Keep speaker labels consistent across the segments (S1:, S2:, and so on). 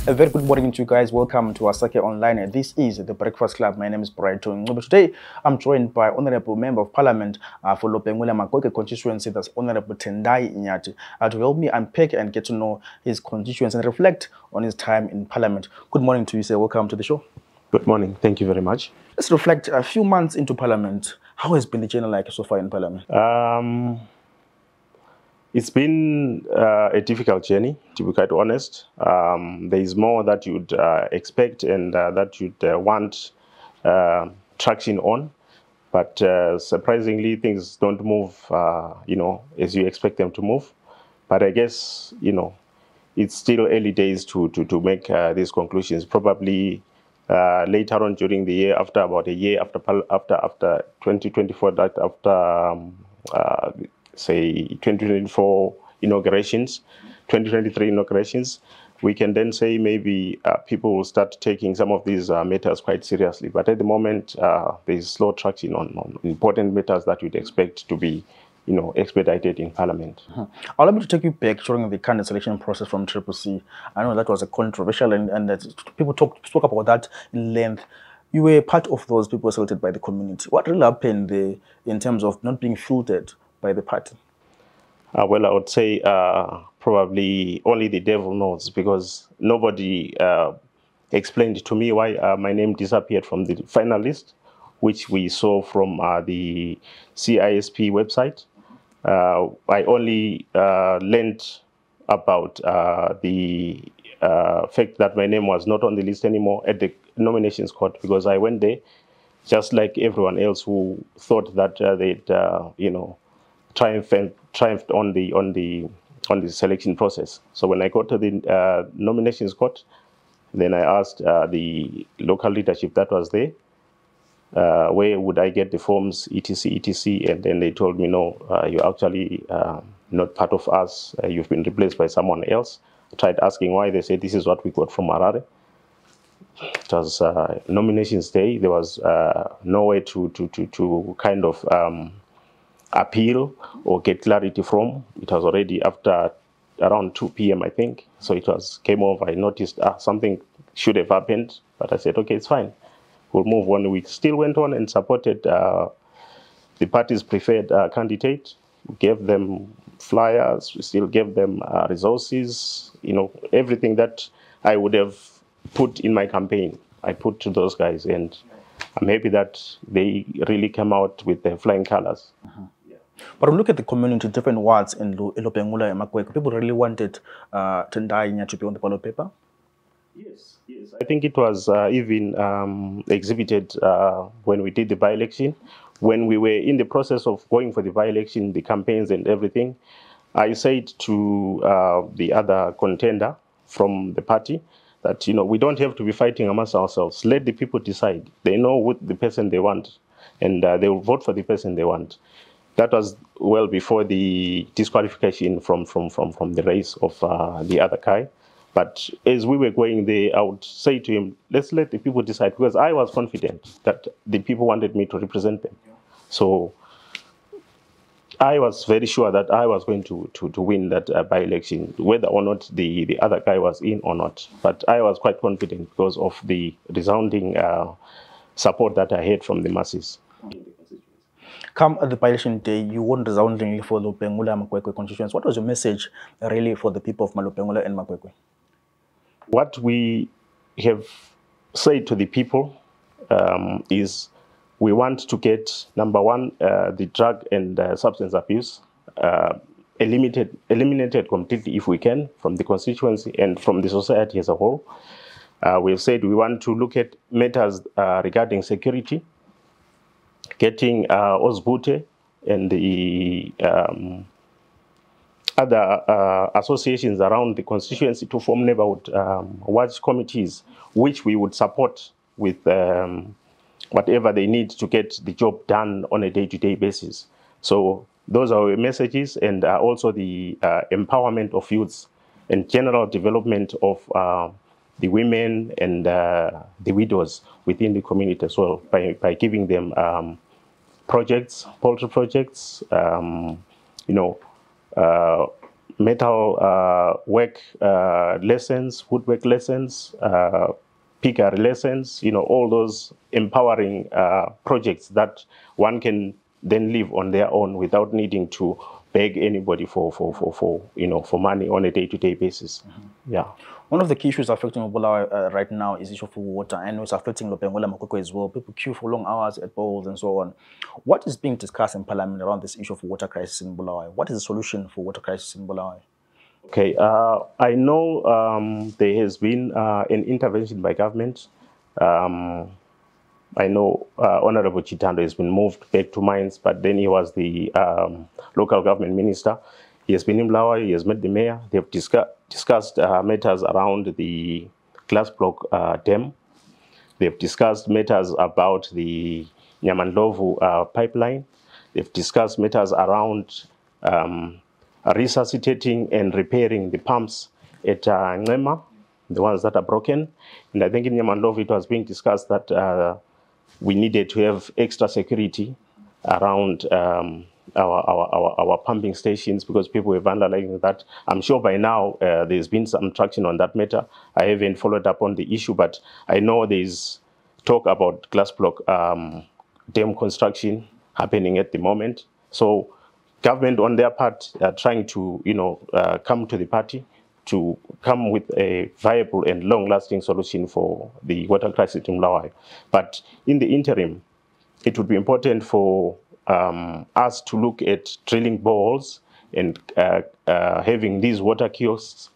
S1: A very good morning to you guys. Welcome to Asake Online. This is the Breakfast Club. My name is Brighton Ncube. Today, I'm joined by Honorable Member of Parliament for Lobengula-Magwegwe Constituency, that's Honorable Tendai Nyathi, to help me unpack and get to know his constituency and reflect on his time in Parliament. Good morning to you, sir. Welcome to the show.
S2: Good morning. Thank you very much.
S1: Let's reflect a few months into Parliament. How has been the journey like so far in Parliament?
S2: It's been a difficult journey, to be quite honest. There is more that you'd expect and that you'd want traction on. But surprisingly, things don't move, as you expect them to move. But I guess, it's still early days to make these conclusions. Probably later on during the year, after about a year after 2024, that after say 2024 inaugurations, 2023 inaugurations, we can then say maybe people will start taking some of these matters quite seriously. But at the moment, there's slow traction on important matters that you'd expect to be, expedited in Parliament.
S1: Allow me to take you back during the candidate selection process from CCC. I know that was a controversial and that people spoke about that in length. You were part of those people selected by the community. What really happened there in terms of not being filtered by the party?
S2: Well, I would say probably only the devil knows, because nobody explained to me why my name disappeared from the final list, which we saw from the CISP website. I only learned about the fact that my name was not on the list anymore at the nominations court, because I went there just like everyone else who thought that they'd, triumphed on the selection process. So when I got to the nominations court, then I asked the local leadership that was there, where would I get the forms, etc., and then they told me, no, you're actually not part of us. You've been replaced by someone else. I tried asking why. They said, this is what we got from Harare. It was nominations day. There was no way to kind of appeal or get clarity from. It was already after around 2 p.m. I think. So it came over. I noticed something should have happened, but I said, okay, it's fine. We'll move on. We still went on and supported the party's preferred candidate. We gave them flyers. We still gave them resources. Everything that I would have put in my campaign, I put to those guys, and I'm happy that they really came out with their flying colors.
S1: But when we look at the community, different wards in Lobengula-Magwegwe, people really wanted Tendai Nyathi to be on the ballot paper?
S2: Yes. I think it was even exhibited when we did the by-election. When we were in the process of going for the by-election, the campaigns and everything, I said to the other contender from the party that, we don't have to be fighting amongst ourselves. Let the people decide. They know what the person they want, and they will vote for the person they want. That was well before the disqualification from the race of the other guy. But as we were going there, I would say to him, let's let the people decide, because I was confident that the people wanted me to represent them. So I was very sure that I was going to win that by-election, whether or not the other guy was in or not. But I was quite confident because of the resounding support that I had from the masses.
S1: Come at the by-election day, you won resoundingly for Lobengula-Magwegwe Constituency. What was your message really for the people of Lobengula and Magwegwe?
S2: What we have said to the people is we want to get, number one, the drug and substance abuse eliminated completely if we can from the constituency and from the society as a whole. We've said we want to look at matters regarding security, getting Osbute and the other associations around the constituency to form neighborhood watch committees, which we would support with whatever they need to get the job done on a day-to-day basis. So those are our messages, and also the empowerment of youths and general development of the women and the widows within the community as well, by giving them projects, poultry projects, metal work lessons, woodwork lessons, pickery lessons, all those empowering projects that one can then live on their own without needing to beg anybody for money on a day-to-day basis. Yeah.
S1: One of the key issues affecting Bulawayo right now is the issue of water, and it's affecting Lobengula-Magwegwe as well. People queue for long hours at bowls and so on. What is being discussed in Parliament around this issue of water crisis in Bulawayo? What is the solution for water crisis in Bulawayo?
S2: Okay, I know there has been an intervention by government. I know Honorable Chitando has been moved back to mines, but then he was the local government minister. He has been in Bulawayo, he has met the mayor. They have discussed matters around the glass block dam. They have discussed matters about the Nyamandlovu pipeline. They've discussed matters around resuscitating and repairing the pumps at Ncema, the ones that are broken. And I think in Nyamandlovu it was being discussed that we needed to have extra security around our pumping stations because people were vandalizing that. I'm sure by now there's been some traction on that matter. I haven't followed up on the issue, but I know there's talk about glass block dam construction happening at the moment. So government on their part are trying to come to the party to come with a viable and long-lasting solution for the water crisis in Bulawayo. But in the interim, it would be important for us to look at drilling boreholes and having these water kiosks,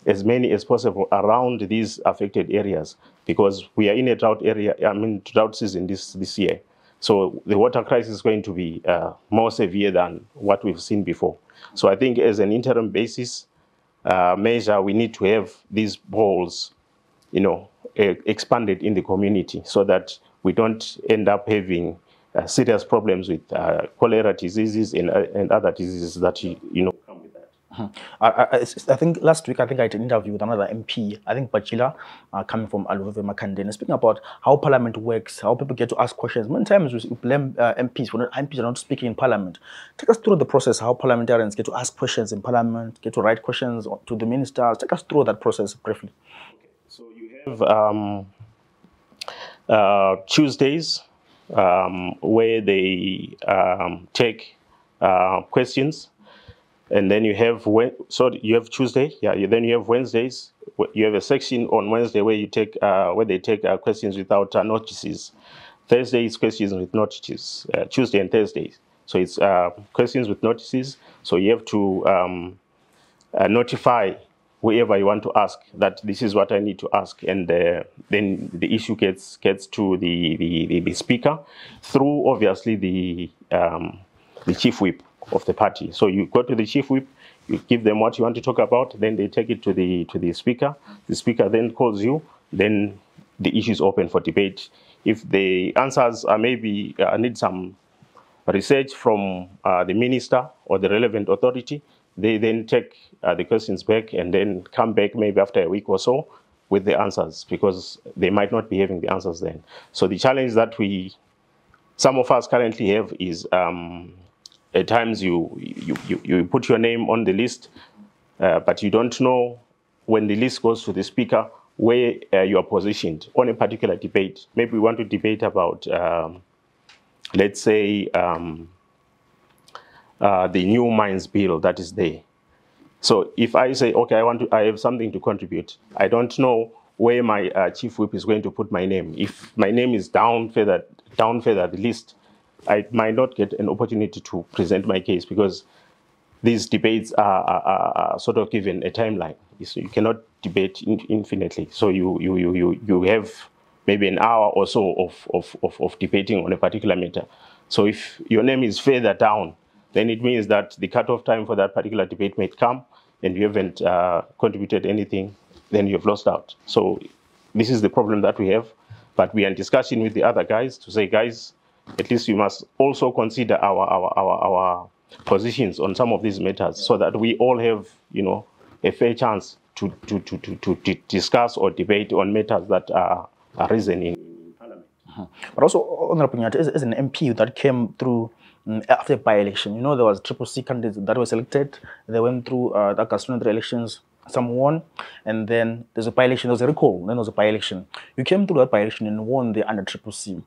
S2: as many as possible, around these affected areas, because we are in a drought area, drought season this year. So the water crisis is going to be more severe than what we've seen before. So I think as an interim basis measure, we need to have these boreholes, expanded in the community so that we don't end up having serious problems with cholera diseases and other diseases that come with that.
S1: I think last week I did an interview with another MP, I think Bachila, coming from Makandeni, speaking about how Parliament works, how people get to ask questions. Many times we blame MPs for MPs are not speaking in Parliament. Take us through the process, how parliamentarians get to ask questions in Parliament, get to write questions to the ministers. Take us through that process briefly.
S2: Okay. So you have Tuesdays where they take questions. And then you have Tuesday, then you have Wednesdays. You have a section on Wednesday where they take questions without notices. Thursday is questions with notices. Tuesday and Thursdays. So it's questions with notices. So you have to notify whoever you want to ask that this is what I need to ask, and then the issue gets to the speaker through obviously the chief whip of the party. So you go to the chief whip, you give them what you want to talk about, then they take it to the speaker. The speaker then calls you, then the issue is open for debate. If the answers are maybe need some research from the minister or the relevant authority, they then take the questions back and then come back maybe after a week or so with the answers, because they might not be having the answers then. So the challenge that some of us currently have is at times you put your name on the list, but you don't know when the list goes to the speaker where you are positioned on a particular debate. Maybe we want to debate about, let's say, the new mines bill that is there. So if I say, okay, I have something to contribute, I don't know where my chief whip is going to put my name. If my name is down further the list, I might not get an opportunity to present my case, because these debates are sort of given a timeline. So you cannot debate infinitely. So you have maybe an hour or so of debating on a particular matter. So if your name is further down, then it means that the cutoff time for that particular debate may come and you haven't contributed anything, then you've lost out. So this is the problem that we have. But we are in discussion with the other guys to say, guys, at least you must also consider our positions on some of these matters, so that we all have, a fair chance to discuss or debate on matters that are risen in Parliament.
S1: But also, Honorable Nyathi is an MP that came through after by-election. You know, there was triple C candidates that were selected. They went through the constitutional elections. Some won, and then there's a by-election. There's a recall. Then there's a by-election. You came through that by-election and won the under triple C.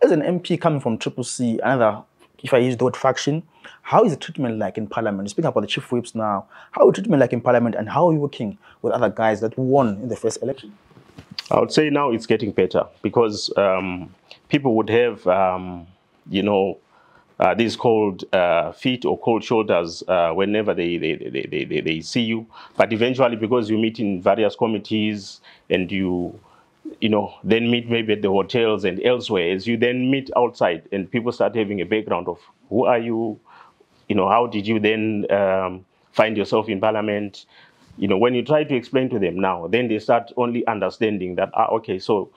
S1: As an MP coming from triple C, another, if I use the word faction, how is the treatment like in Parliament? Speaking about the chief whips now, how is the treatment like in Parliament, and how are you working with other guys that won in the first election?
S2: I would say now it's getting better because people would have, these cold feet or cold shoulders whenever they see you. But eventually, because you meet in various committees and you then meet maybe at the hotels and elsewhere, as you then meet outside and people start having a background of who are you, how did you then find yourself in Parliament? When you try to explain to them now, then they start only understanding that, okay, so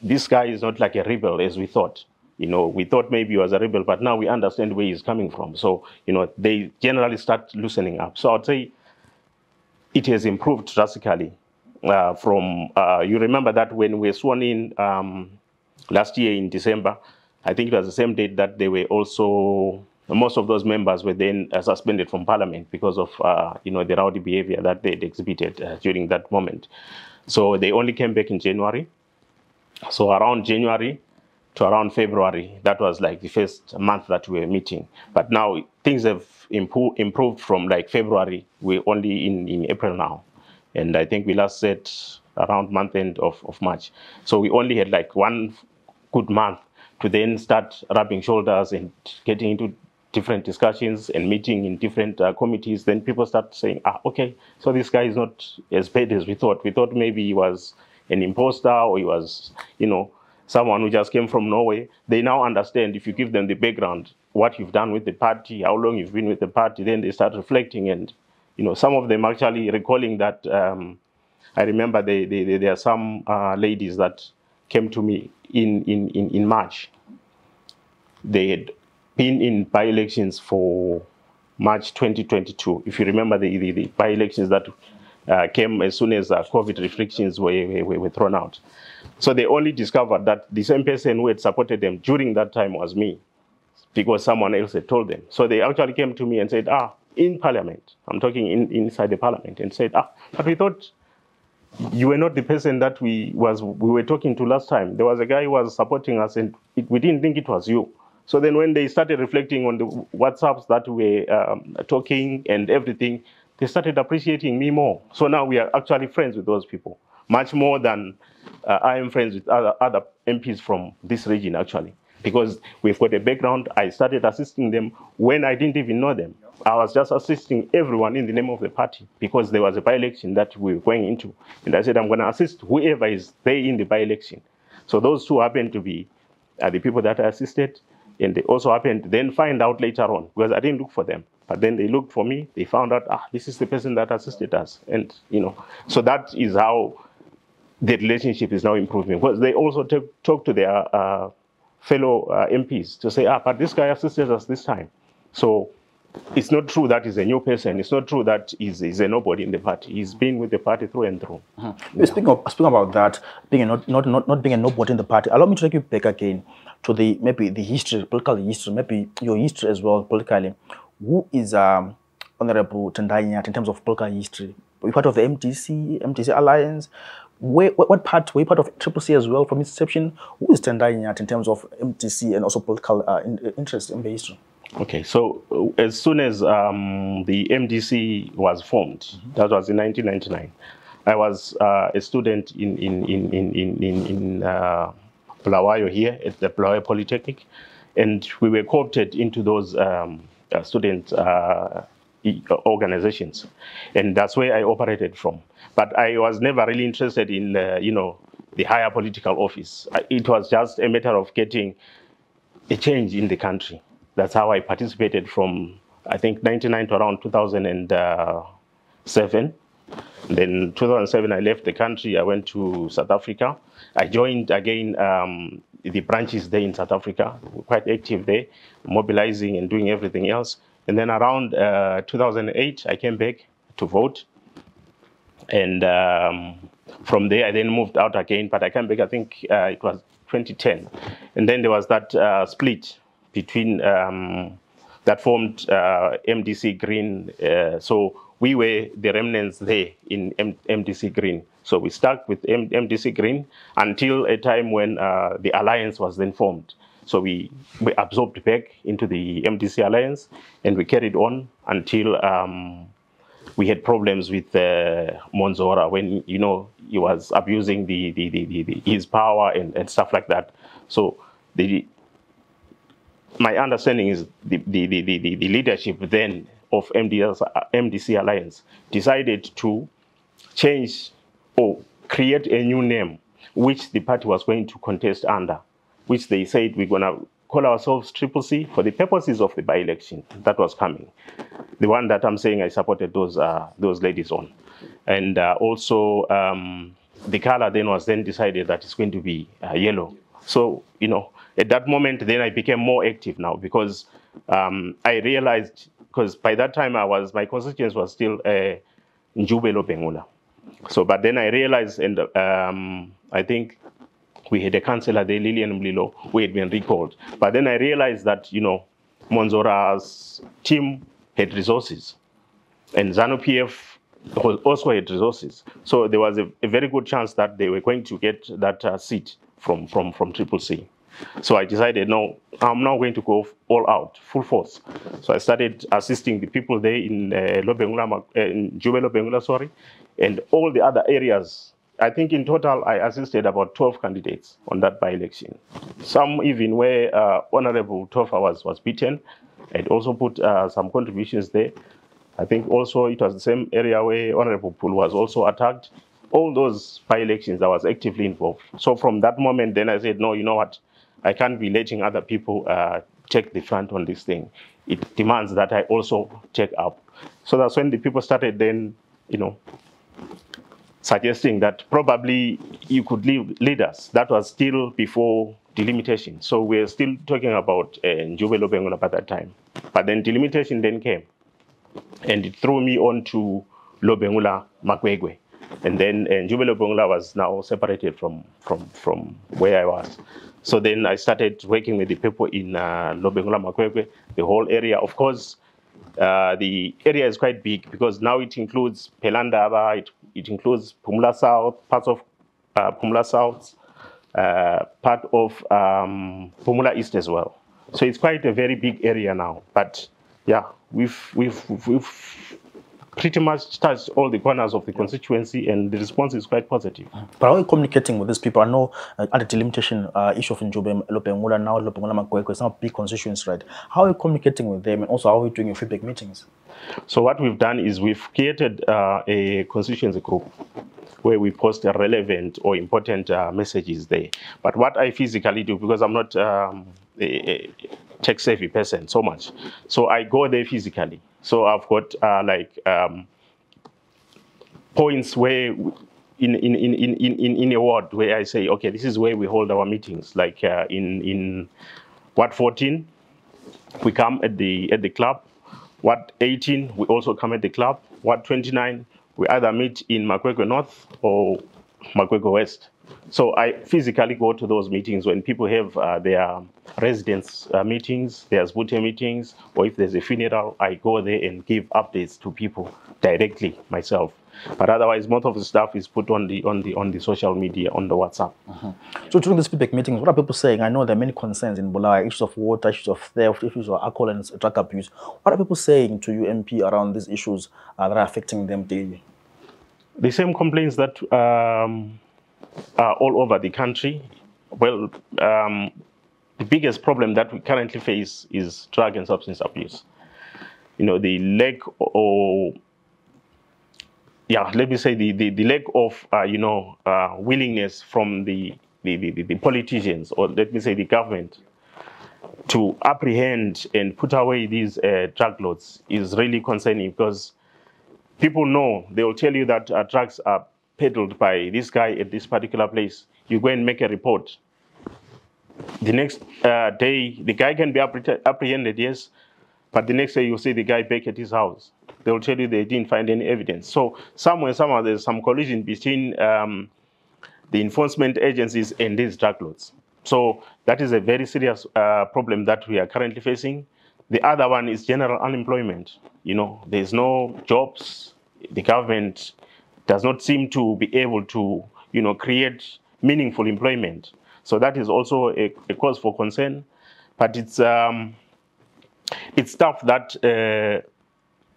S2: this guy is not like a rebel as we thought. We thought maybe he was a rebel, but now we understand where he's coming from. So, they generally start loosening up. So I'd say it has improved drastically you remember that when we were sworn in last year in December, I think it was the same date that they were also, most of those members were then suspended from Parliament because of, the rowdy behavior that they'd exhibited during that moment. So they only came back in January. So around January to around February, that was like the first month that we were meeting. But now things have improved from like February. We're only in April now. And I think we last said around month end of March. So we only had like one good month to then start rubbing shoulders and getting into different discussions and meeting in different committees. Then people start saying, okay, so this guy is not as bad as we thought. We thought maybe he was an imposter or he was, someone who just came from Norway. They now understand if you give them the background, what you've done with the party, how long you've been with the party, then they start reflecting. And, some of them actually recalling that, I remember there are some ladies that came to me in March. They had been in by-elections for March 2022. If you remember the by-elections that came as soon as COVID restrictions were thrown out. So they only discovered that the same person who had supported them during that time was me, because someone else had told them. So they actually came to me and said, in Parliament, I'm talking inside the Parliament, and said, but we thought you were not the person that we were talking to last time. There was a guy who was supporting us, and we didn't think it was you. So then when they started reflecting on the WhatsApps that we were talking and everything, they started appreciating me more. So now we are actually friends with those people, much more than I am friends with other MPs from this region, actually, because we've got a background. I started assisting them when I didn't even know them. I was just assisting everyone in the name of the party because there was a by-election that we were going into. And I said, I'm going to assist whoever is there in the by-election. So those two happened to be the people that I assisted. And they also happened to then find out later on, because I didn't look for them. But then they looked for me. They found out, this is the person that assisted us. And, so that is how the relationship is now improving. Because they also talk to their fellow MPs to say, but this guy assisted us this time. So it's not true that he's a new person. It's not true that he's a nobody in the party. He's been with the party through and through.
S1: Yeah. Speaking about that, being not being a nobody in the party, allow me to take you back again to maybe the history, political history, maybe your history as well politically. Who is Honorable Tendai Nyathi in terms of political history? Were you part of the MTC Alliance? What part were you part of Triple C as well from its inception? Who is Tendai Nyathi in terms of MTC and also political interest in the history?
S2: Okay, so as soon as the MDC was formed, that was in 1999, I was a student in Bulawayo here at the Bulawayo Polytechnic, and we were co-opted into those student organizations, and that's where I operated from. But I was never really interested in, the higher political office. It was just a matter of getting a change in the country. That's how I participated from, I think, 99 to around 2007. Then 2007, I left the country. I went to South Africa. I joined again the branches there in South Africa. We're quite active there, mobilizing and doing everything else. And then around 2008, I came back to vote. And from there, I then moved out again. But I came back, I think it was 2010. And then there was that split between that formed MDC Green. So we were the remnants there in MDC Green. So we stuck with MDC Green until a time when the alliance was then formed. So we absorbed back into the MDC alliance, and we carried on until we had problems with Monzora when, you know, he was abusing his power and stuff like that. So my understanding is the leadership then of MDC Alliance decided to change or create a new name, which the party was going to contest under, which they said we're going to call ourselves Triple C for the purposes of the by-election that was coming. The one that I'm saying I supported those ladies on. And also the color then was then decided that it's going to be yellow. So, you know, at that moment, then I became more active now because I realized, because by that time my constituency was still Ncube Lobengula. So, but then I realized, and I think we had a councillor there, Lillian Mlilo, who had been recalled. But then I realized that, you know, Monzora's team had resources, and ZANU-PF also had resources. So there was a very good chance that they were going to get that seat from Triple C. So I decided, no, I'm now going to go all out, full force. So I started assisting the people there in Lobengula, sorry, and all the other areas. I think in total, I assisted about 12 candidates on that by-election. Some even where Honorable Tofa was beaten, and also put some contributions there. I think also it was the same area where Honorable Pool was also attacked. All those by-elections, I was actively involved. So from that moment, then I said, no, you know what? I can't be letting other people take the front on this thing. It demands that I also take up. So that's when the people started then, you know, suggesting that probably you could lead us. That was still before delimitation. So we're still talking about Ncube Lobengula at that time. But then delimitation then came, and it threw me on to Lobengula-Magwegwe. And then Ncube Lobengula was now separated from where I was. So then I started working with the people in Lobengula-Magwegwe, the whole area. Of course, the area is quite big because now it includes Pelandaba, it includes Pumula South, parts of Pumula South, part of Pumula East as well. So it's quite a very big area now. But yeah, we've pretty much touched all the corners of the constituency, and the response is quite positive.
S1: But how are you communicating with these people? I know at the delimitation issue of Ncube Lobengula, now Lobengula-Magwegwe, it's not big constituency, right? How are you communicating with them, and also how are you doing your feedback meetings?
S2: So what we've done is we've created a constituency group where we post relevant or important messages there. But what I physically do, because I'm not a tech-savvy person so much, so I go there physically. So I've got points where in a ward where I say, okay, this is where we hold our meetings. Like in Ward 14, we come at the club. Ward 18, we also come at the club. Ward 29, we either meet in Magwegwe North or Magwegwe West. So I physically go to those meetings when people have their residence meetings, their Zbute meetings, or if there's a funeral, I go there and give updates to people directly myself. But otherwise, most of the stuff is put on the social media, on the WhatsApp.
S1: So during these feedback meetings, what are people saying? I know there are many concerns in Bulawayo, issues of water, issues of theft, issues of alcohol and drug abuse. What are people saying to you, MP, around these issues that are affecting them daily?
S2: The same complaints that are all over the country. Well, the biggest problem that we currently face is drug and substance abuse. You know, the lack or let me say the lack of willingness from the politicians, or let me say the government, to apprehend and put away these drug lords is really concerning, because people know, they will tell you that drugs are peddled by this guy at this particular place. You go and make a report. The next day, the guy can be apprehended, yes, but the next day you'll see the guy back at his house. They will tell you they didn't find any evidence. So somewhere, there's some collision between the enforcement agencies and these drug lords. So that is a very serious problem that we are currently facing. The other one is general unemployment. There's no jobs. The government does not seem to be able to, create meaningful employment. So that is also a cause for concern. But it's stuff that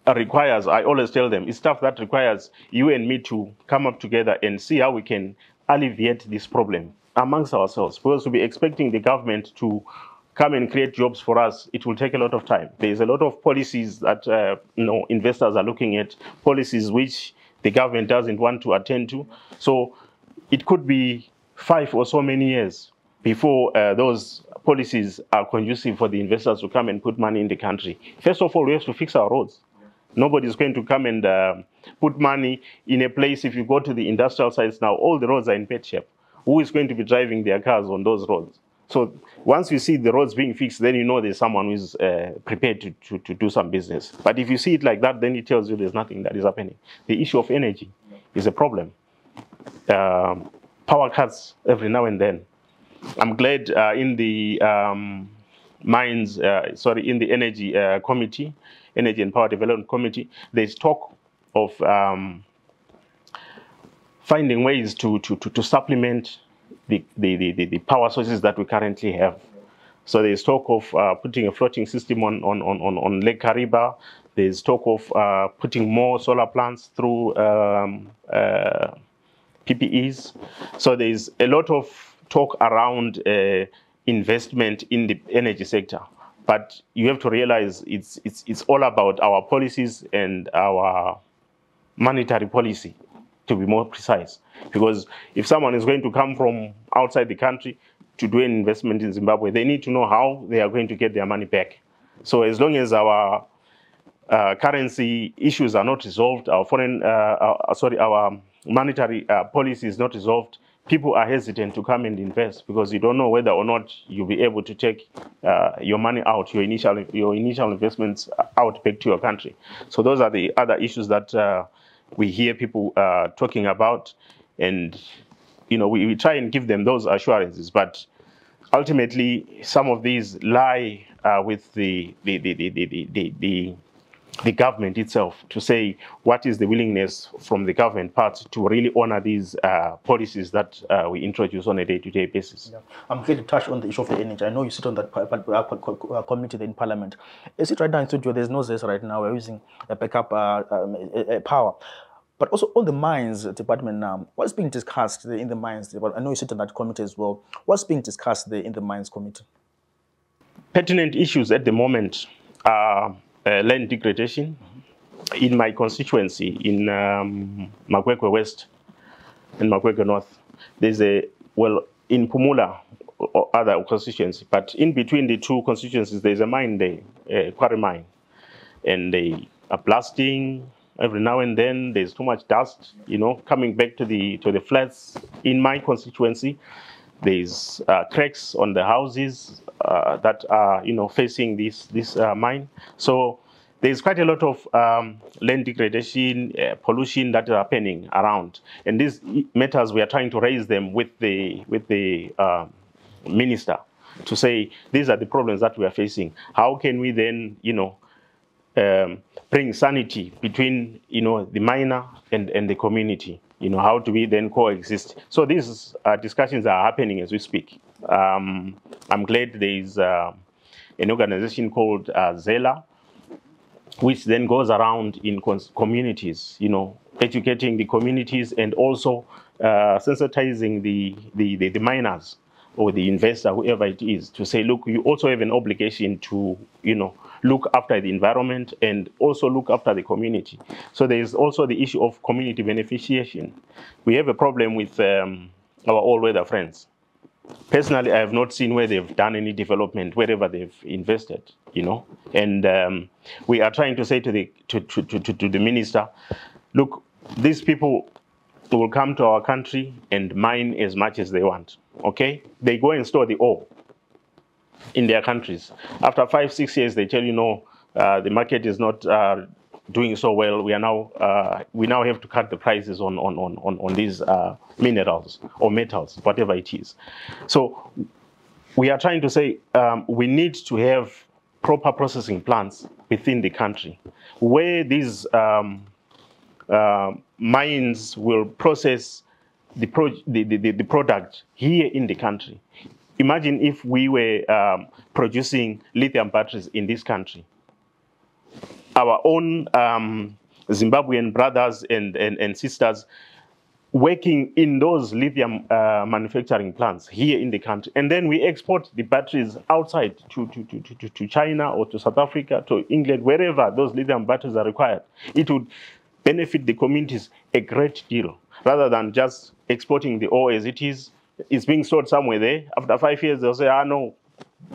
S2: requires, I always tell them, it's stuff that requires you and me to come up together and see how we can alleviate this problem amongst ourselves. Because to be expecting the government to come and create jobs for us, it will take a lot of time. There's a lot of policies that investors are looking at, policies which the government doesn't want to attend to. So it could be 5 or so many years before those policies are conducive for the investors to come and put money in the country. First of all, we have to fix our roads. Nobody's going to come and put money in a place. If you go to the industrial sites now, all the roads are in bad shape. Who is going to be driving their cars on those roads? So once you see the roads being fixed, then you know there's someone who is prepared to do some business. But if you see it like that, then it tells you there's nothing that is happening. The issue of energy is a problem. Power cuts every now and then. I'm glad in the in the Energy Committee, Energy and Power Development Committee, there's talk of finding ways to supplement the power sources that we currently have. So there's talk of putting a floating system on Lake Kariba. There's talk of putting more solar plants through PPEs. So there's a lot of talk around investment in the energy sector. But you have to realize it's all about our policies and our monetary policy, to be more precise. Because if someone is going to come from outside the country to do an investment in Zimbabwe, they need to know how they are going to get their money back. So as long as our currency issues are not resolved, our monetary policy is not resolved, people are hesitant to come and invest because you don't know whether or not you'll be able to take your money out, your initial investments out back to your country. So those are the other issues that we hear people talking about, and we try and give them those assurances. But ultimately, some of these lie with the government itself to say what is the willingness from the government part to really honor these policies that we introduce on a day-to-day basis. Yeah.
S1: I'm going to touch on the issue of the energy. I know you sit on that committee in Parliament. Is it right now in studio? There's no ZES right now. We're using a backup power. But also on the mines department now, what's being discussed in the mines department? I know you sit on that committee as well. What's being discussed there in the mines committee?
S2: Pertinent issues at the moment are land degradation. In my constituency, in Magwegwe West and Magwegwe North, there's in Pumula or other constituency, but in between the two constituencies, there's a mine there, a quarry mine, and they are blasting every now and then. There's too much dust, coming back to the flats. In my constituency, there's cracks on the houses that are, facing this mine. So there's quite a lot of land degradation, pollution that is happening around. And these matters, we are trying to raise them with the minister to say, these are the problems that we are facing. How can we then, bring sanity between, the miner and the community? How do we then coexist? So these discussions are happening as we speak. I'm glad there is an organization called ZELA, which then goes around in communities, educating the communities and also sensitizing the miners or the investor, whoever it is, to say, look, you also have an obligation to, look after the environment and also look after the community. So there is also the issue of community beneficiation. We have a problem with our all-weather friends. Personally, I have not seen where they've done any development wherever they've invested, and we are trying to say to the minister, look, these people will come to our country and mine as much as they want, okay? They go and store the ore in their countries. After 5-6 years, they tell you, no, the market is not doing so well. We now have to cut the prices on these minerals or metals, whatever it is. So we are trying to say we need to have proper processing plants within the country where these mines will process the product here in the country. Imagine if we were producing lithium batteries in this country. Our own Zimbabwean brothers and sisters working in those lithium manufacturing plants here in the country. And then we export the batteries outside to China or to South Africa, to England, wherever those lithium batteries are required. It would benefit the communities a great deal, rather than just exporting the ore as it is. It's being stored somewhere there. After 5 years, they'll say, no,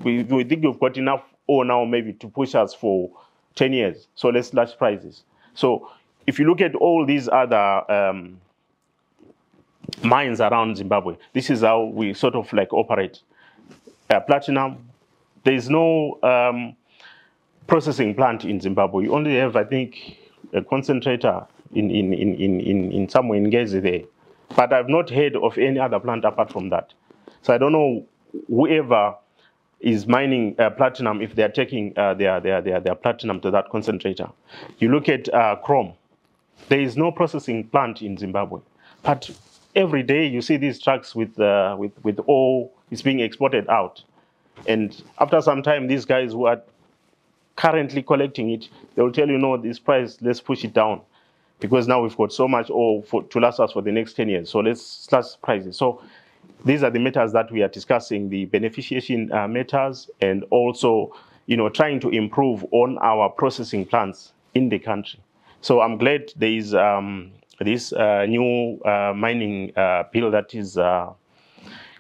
S2: we think we've got enough ore now maybe to push us for 10 years. So let's slash prices. So if you look at all these other mines around Zimbabwe, this is how we sort of like operate. Platinum, there is no processing plant in Zimbabwe. You only have, I think, a concentrator in somewhere in Gezi there. But I've not heard of any other plant apart from that. So I don't know whoever is mining platinum if they're taking their platinum to that concentrator. You look at chrome. There is no processing plant in Zimbabwe. But every day you see these trucks with ore is being exported out. And after some time, these guys who are currently collecting it, they will tell you, no, this price, let's push it down. Because now we've got so much ore to last us for the next 10 years. So let's slash prices. So these are the matters that we are discussing, the beneficiation matters, and also, trying to improve on our processing plants in the country. So I'm glad there is this new mining bill that is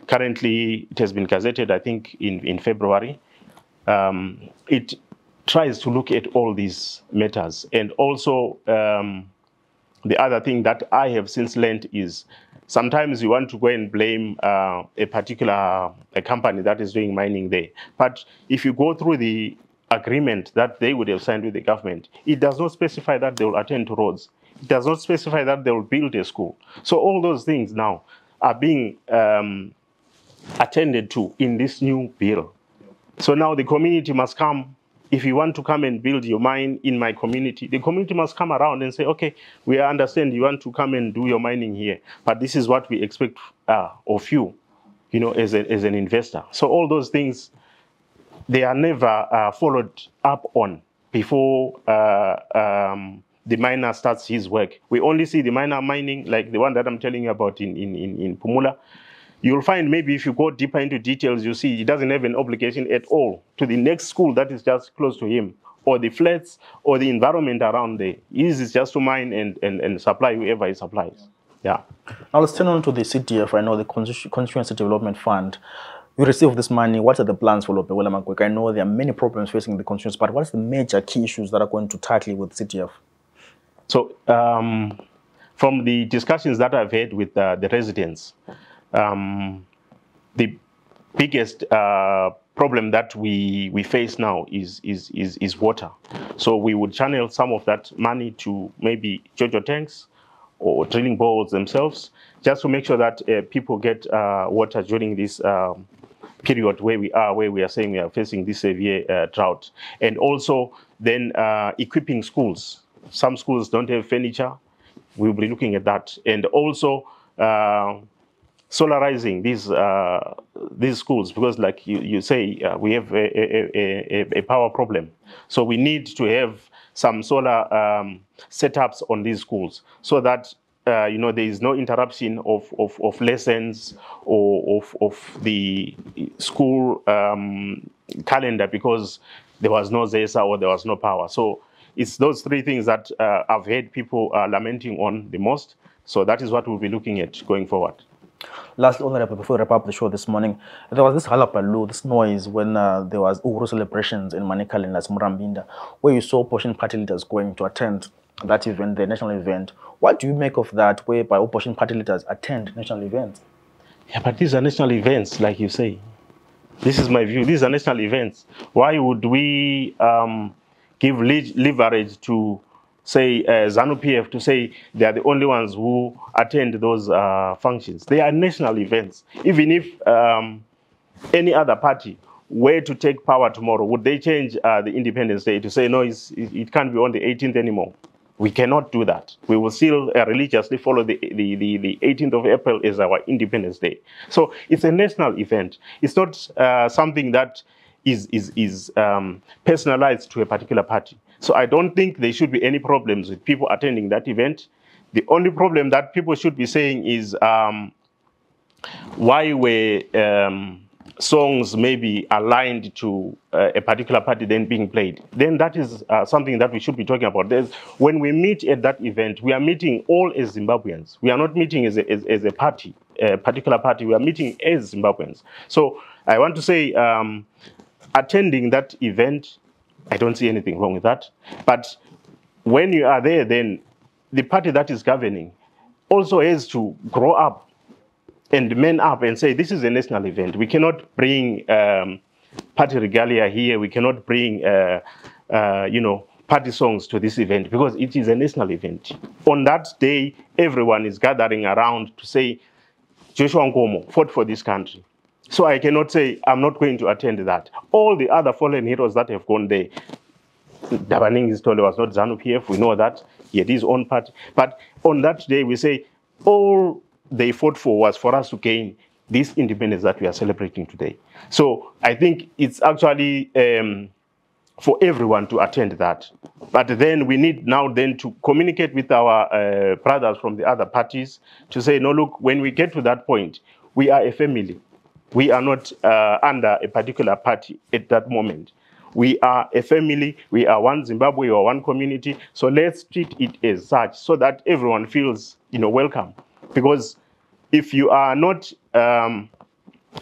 S2: currently, it has been gazetted, I think, in February. It tries to look at all these matters. And also, the other thing that I have since learned is sometimes you want to go and blame a particular company that is doing mining there. But if you go through the agreement that they would have signed with the government, it does not specify that they will attend to roads. It does not specify that they will build a school. So all those things now are being attended to in this new bill. So now the community must come. If you want to come and build your mine in my community, the community must come around and say, okay, we understand you want to come and do your mining here, but this is what we expect of you, as an investor. So all those things, they are never followed up on before the miner starts his work. We only see the miner mining, like the one that I'm telling you about in Pumula. You'll find maybe if you go deeper into details, you see he doesn't have an obligation at all to the next school that is just close to him, or the flats, or the environment around there. His is just to mine and supply whoever he supplies. Yeah.
S1: Now let's turn on to the CDF. I know the Constituency Development Fund. You receive this money. What are the plans for Lobengula-Magwegwe? I know there are many problems facing the constituency, but what are the major key issues that are going to tackle with CDF?
S2: So from the discussions that I've had with the residents, the biggest problem that we face now is water. So we would channel some of that money to maybe JoJo tanks or drilling boreholes themselves, just to make sure that people get water during this period where we are saying we are facing this severe drought. And also then equipping schools. Some schools don't have furniture. We'll be looking at that. And also solarizing these schools, because like you say, we have a power problem. So we need to have some solar setups on these schools so that there is no interruption of lessons or of the school calendar because there was no ZESA or there was no power. So it's those three things that I've heard people lamenting on the most. So that is what we'll be looking at going forward.
S1: Lastly, Honorable, before we wrap up the show this morning, there was this halapalu, this noise when there was Uhuru celebrations in Manekal and Murambinda, where you saw opposition party leaders going to attend that event, the national event. What do you make of that, whereby opposition party leaders attend national events?
S2: Yeah, but these are national events, like you say. This is my view. These are national events. Why would we give leverage to, say, ZANU-PF to say they are the only ones who attend those functions? They are national events. Even if any other party were to take power tomorrow, would they change the Independence Day to say, no, it can't be on the 18th anymore? We cannot do that. We will still religiously follow the 18th of April as our Independence Day. So it's a national event. It's not something that is personalized to a particular party. So I don't think there should be any problems with people attending that event. The only problem that people should be saying is why were songs maybe aligned to a particular party then being played. Then that is something that we should be talking about. When we meet at that event, we are meeting all as Zimbabweans. We are not meeting as a party, a particular party. We are meeting as Zimbabweans. So I want to say attending that event, I don't see anything wrong with that. But when you are there, then the party that is governing also has to grow up and man up and say, this is a national event. We cannot bring party regalia here. We cannot bring, party songs to this event because it is a national event. On that day, everyone is gathering around to say, Joshua Nkomo fought for this country. So I cannot say, I'm not going to attend that. All the other fallen heroes that have gone there, Dabaningi's Tole was not ZANU-PF, we know that. He had his own party. But on that day, we say, all they fought for was for us to gain this independence that we are celebrating today. So I think it's actually for everyone to attend that. But then we need now then to communicate with our brothers from the other parties to say, no, look, when we get to that point, we are a family. We are not under a particular party at that moment. We are a family, we are one Zimbabwe or one community. So let's treat it as such so that everyone feels, welcome. Because if you are not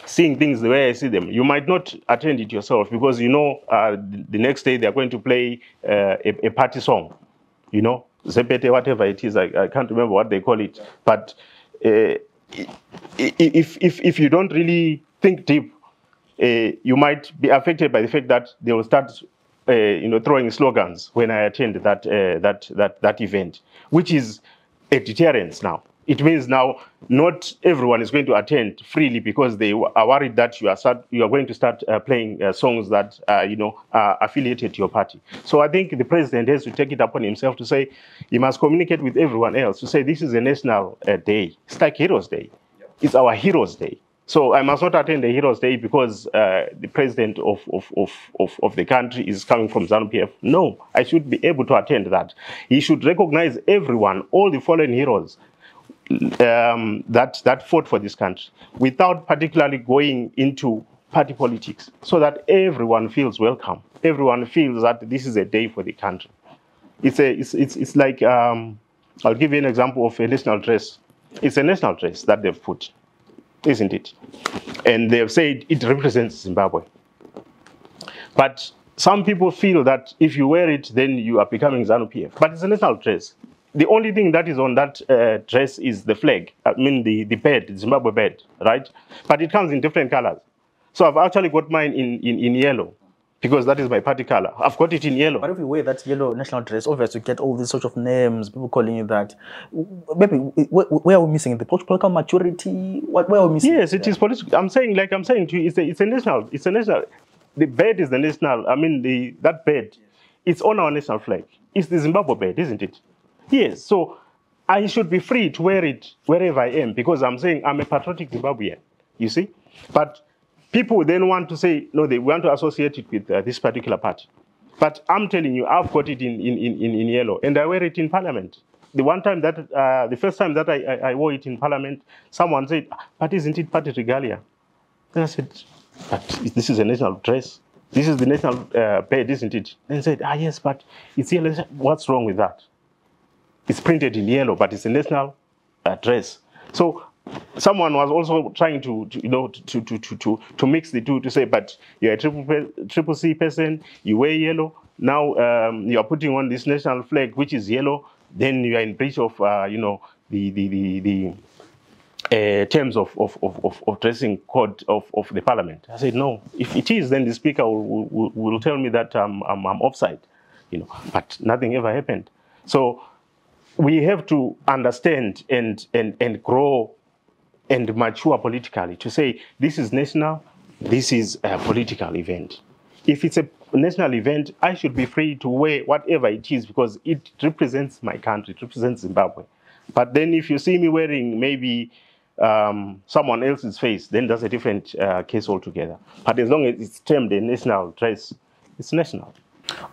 S2: seeing things the way I see them, you might not attend it yourself because the next day they're going to play a party song, Zepete, whatever it is, I can't remember what they call it. But if you don't really think deep, you might be affected by the fact that they will start throwing slogans when I attend that event, which is a deterrence now. It means now not everyone is going to attend freely because they are worried that you are going to start playing songs that are affiliated to your party. So I think the president has to take it upon himself to say he must communicate with everyone else to say this is a national day. It's like Heroes Day. Yep. It's our Heroes Day. So I must not attend the Heroes Day because the president of the country is coming from ZANU-PF. No, I should be able to attend that. He should recognize everyone, all the fallen heroes that fought for this country, without particularly going into party politics, so that everyone feels welcome. Everyone feels that this is a day for the country. It's like I'll give you an example of a national dress. It's a national dress that they've put, isn't it? And they've said it represents Zimbabwe. But some people feel that if you wear it, then you are becoming ZANU-PF. But it's a national dress. The only thing that is on that dress is the flag. I mean the bird, the Zimbabwe bird, right? But it comes in different colors. So I've actually got mine in yellow because that is my party color. I've got it in yellow.
S1: But if you wear that yellow national dress, obviously you get all these sorts of names, people calling you that. Maybe where are we missing? The political maturity? Where are we missing?
S2: Yes, it is political. I'm saying to you, it's a national. The bird is the national. I mean that bird, it's on our national flag. It's the Zimbabwe bird, isn't it? Yes, so I should be free to wear it wherever I am because I'm saying I'm a patriotic Zimbabwean, you see? But people then want to say, no, they want to associate it with this particular party. But I'm telling you, I've got it in yellow and I wear it in Parliament. The first time that I wore it in Parliament, someone said, but isn't it party regalia? Then I said, but this is a national dress. This is the national bird, isn't it? Then I said, yes, but it's yellow. What's wrong with that? It's printed in yellow, but it's a national dress. So someone was also trying to mix the two to say, but you're a triple C person, you wear yellow. Now you are putting on this national flag, which is yellow. Then you are in breach of the terms of dressing code of the parliament. I said no. If it is, then the speaker will tell me that I'm offside. But nothing ever happened. So we have to understand and grow and mature politically to say this is national, this is a political event. If it's a national event, I should be free to wear whatever it is because it represents my country, it represents Zimbabwe. But then if you see me wearing maybe someone else's face, then that's a different case altogether. But as long as it's termed a national dress, it's national.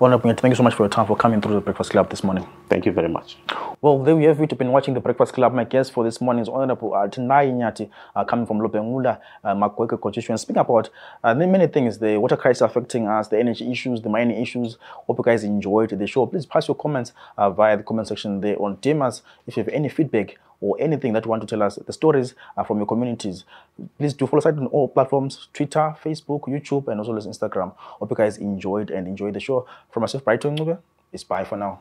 S1: Honorable Nyathi, thank you so much for your time, for coming through the Breakfast Club this morning.
S2: Thank you very much.
S1: Well, there we have it. You've been watching the Breakfast Club. My guest for this morning is Honorable Tendai Nyathi, coming from Lobengula-Magwegwe Constituency, speaking about many things, the water crisis affecting us, the energy issues, the mining issues. Hope you guys enjoyed the show. Please pass your comments via the comment section there on DMAs. If you have any feedback or anything that you want to tell us, the stories from your communities, please do follow us on all platforms, Twitter, Facebook, YouTube, and also Instagram. Hope you guys enjoyed and enjoy the show. From myself, Brighton Ncube, it's bye for now.